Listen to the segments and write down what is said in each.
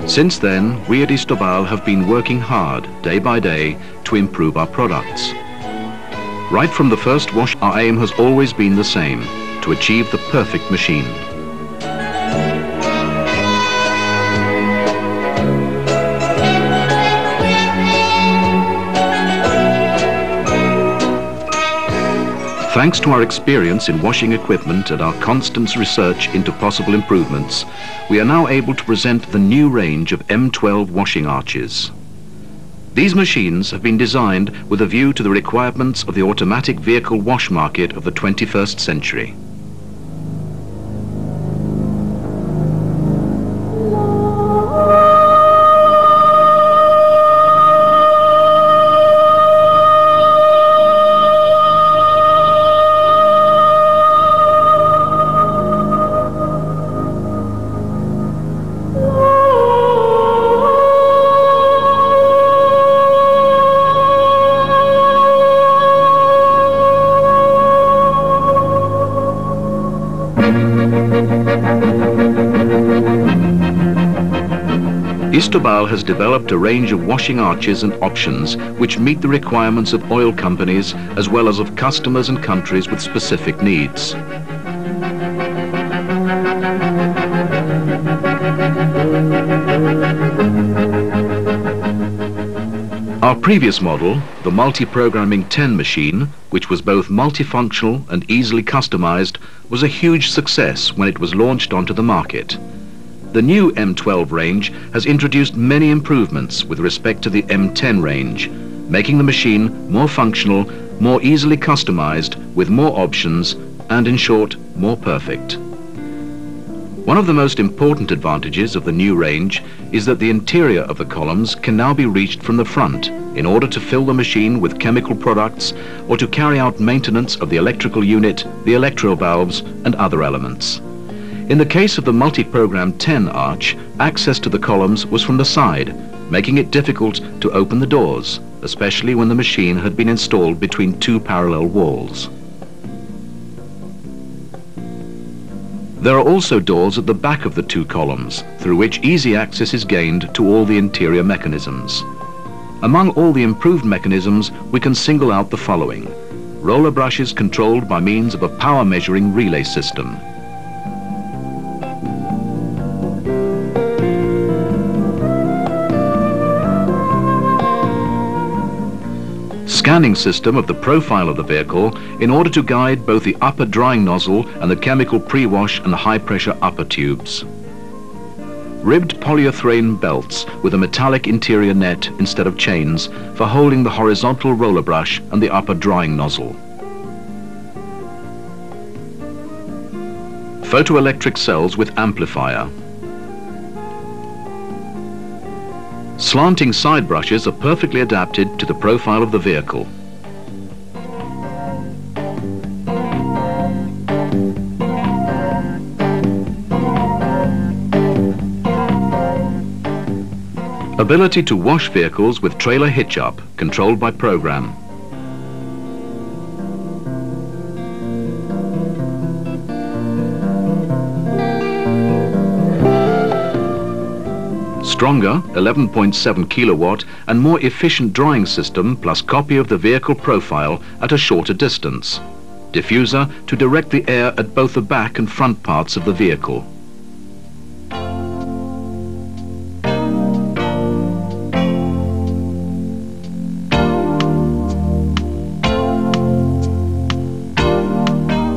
Since then, we at Istobal have been working hard, day by day, to improve our products. Right from the first wash, our aim has always been the same, to achieve the perfect machine. Thanks to our experience in washing equipment and our constant research into possible improvements, we are now able to present the new range of M12 washing arches. These machines have been designed with a view to the requirements of the automatic vehicle wash market of the 21st century. Istobal has developed a range of washing arches and options which meet the requirements of oil companies as well as of customers and countries with specific needs. Our previous model, the multi-programming 10 machine, which was both multifunctional and easily customized, was a huge success when it was launched onto the market. The new M12 range has introduced many improvements with respect to the M10 range, making the machine more functional, more easily customized, with more options, and in short, more perfect. One of the most important advantages of the new range is that the interior of the columns can now be reached from the front in order to fill the machine with chemical products or to carry out maintenance of the electrical unit, the electro valves, and other elements. In the case of the multi-program 10 arch, access to the columns was from the side, making it difficult to open the doors, especially when the machine had been installed between two parallel walls. There are also doors at the back of the two columns, through which easy access is gained to all the interior mechanisms. Among all the improved mechanisms, we can single out the following: roller brushes controlled by means of a power measuring relay system, scanning system of the profile of the vehicle in order to guide both the upper drying nozzle and the chemical pre-wash and high-pressure upper tubes. Ribbed polyurethane belts with a metallic interior net instead of chains for holding the horizontal roller brush and the upper drying nozzle. Photoelectric cells with amplifier. Slanting side brushes are perfectly adapted to the profile of the vehicle. Ability to wash vehicles with trailer hitch-up, controlled by program. Stronger, 11.7 kilowatt and more efficient drying system plus copy of the vehicle profile at a shorter distance. Diffuser to direct the air at both the back and front parts of the vehicle.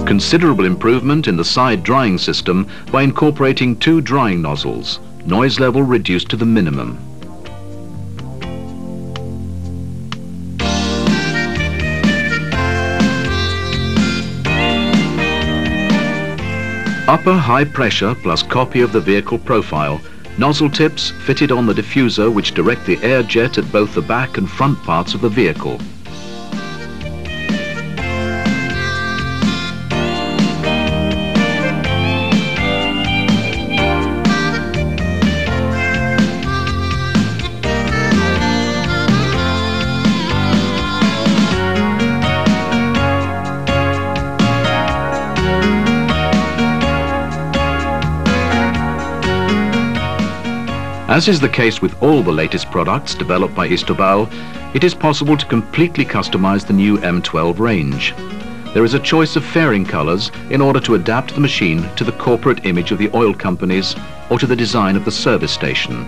Considerable improvement in the side drying system by incorporating two drying nozzles. Noise level reduced to the minimum. Upper high pressure plus copy of the vehicle profile. Nozzle tips fitted on the diffuser which direct the air jet at both the back and front parts of the vehicle. As is the case with all the latest products developed by Istobal, it is possible to completely customize the new M12 range. There is a choice of fairing colors in order to adapt the machine to the corporate image of the oil companies or to the design of the service station.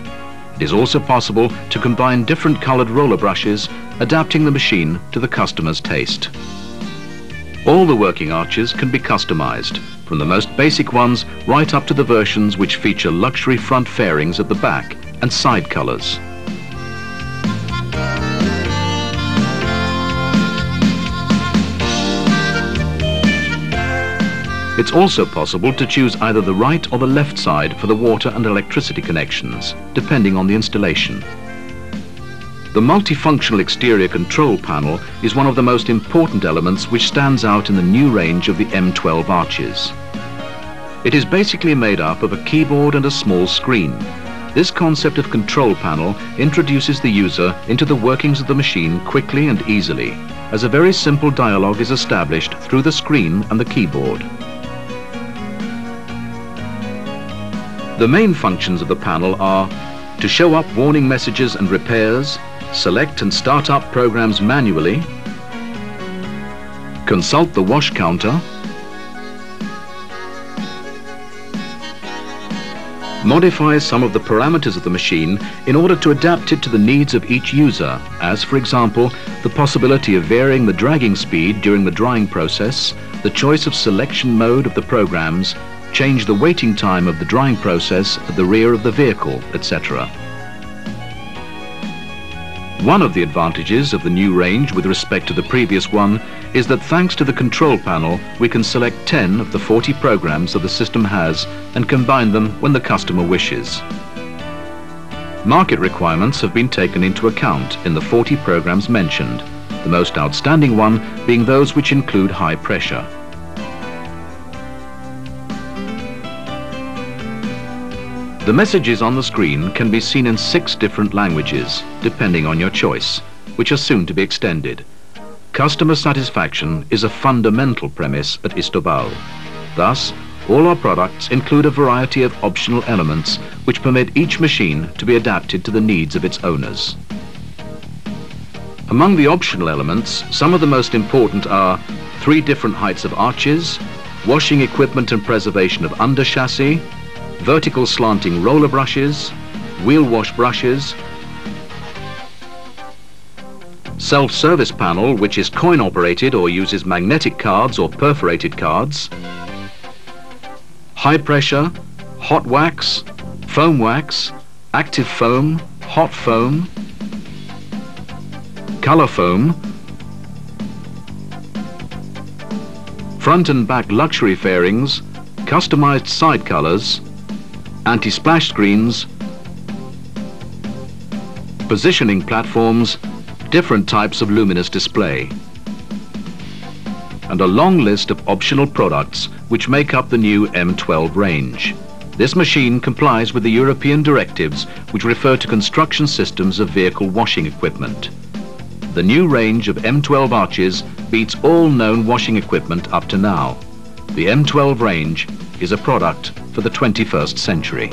It is also possible to combine different colored roller brushes, adapting the machine to the customer's taste. All the working arches can be customized, from the most basic ones right up to the versions which feature luxury front fairings at the back and side colors. It's also possible to choose either the right or the left side for the water and electricity connections, depending on the installation. The multifunctional exterior control panel is one of the most important elements which stands out in the new range of the M12 arches. It is basically made up of a keyboard and a small screen. This concept of control panel introduces the user into the workings of the machine quickly and easily, as a very simple dialogue is established through the screen and the keyboard. The main functions of the panel are to show up warning messages and repairs, select and start up programs manually, consult the wash counter, modify some of the parameters of the machine in order to adapt it to the needs of each user, as for example, the possibility of varying the dragging speed during the drying process, the choice of selection mode of the programs, change the waiting time of the drying process at the rear of the vehicle, etc. One of the advantages of the new range with respect to the previous one is that thanks to the control panel we can select 10 of the 40 programs that the system has and combine them when the customer wishes. Market requirements have been taken into account in the 40 programs mentioned, the most outstanding one being those which include high pressure. The messages on the screen can be seen in 6 different languages, depending on your choice, which are soon to be extended. Customer satisfaction is a fundamental premise at Istobal. Thus, all our products include a variety of optional elements which permit each machine to be adapted to the needs of its owners. Among the optional elements, some of the most important are 3 different heights of arches, washing equipment and preservation of under chassis, vertical slanting roller brushes, wheel wash brushes, self-service panel which is coin operated or uses magnetic cards or perforated cards, high pressure, hot wax, foam wax, active foam, hot foam, color foam, front and back luxury fairings, customized side colors, anti-splash screens, positioning platforms, different types of luminous display, and a long list of optional products which make up the new M12 range. This machine complies with the European directives which refer to construction systems of vehicle washing equipment. The new range of M12 arches beats all known washing equipment up to now. The M12 range is a product for the 21st century.